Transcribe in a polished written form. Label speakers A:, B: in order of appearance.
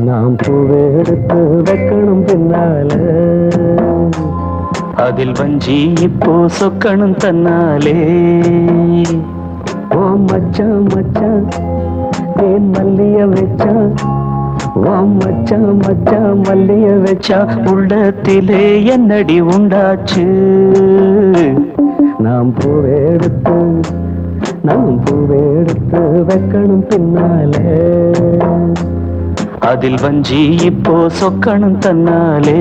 A: நாம் பூவை எடுத்து வைக்கணும் பின்னால, அதில் வஞ்சி இப்போ சொக்கணும் தன்னாலே. ஓ மச்சான் மச்சான் தேன் மல்லிய வச்சா, ஓ மச்சான் மச்சான் மல்லிய வச்சா, உள்ளத்திலே என்னடி உண்டாச்சு. நாம் பூவை எடுத்து வைக்கணும் பின்னாலே, அதில் வஞ்சி இப்போ சொக்கணும் தன்னாலே.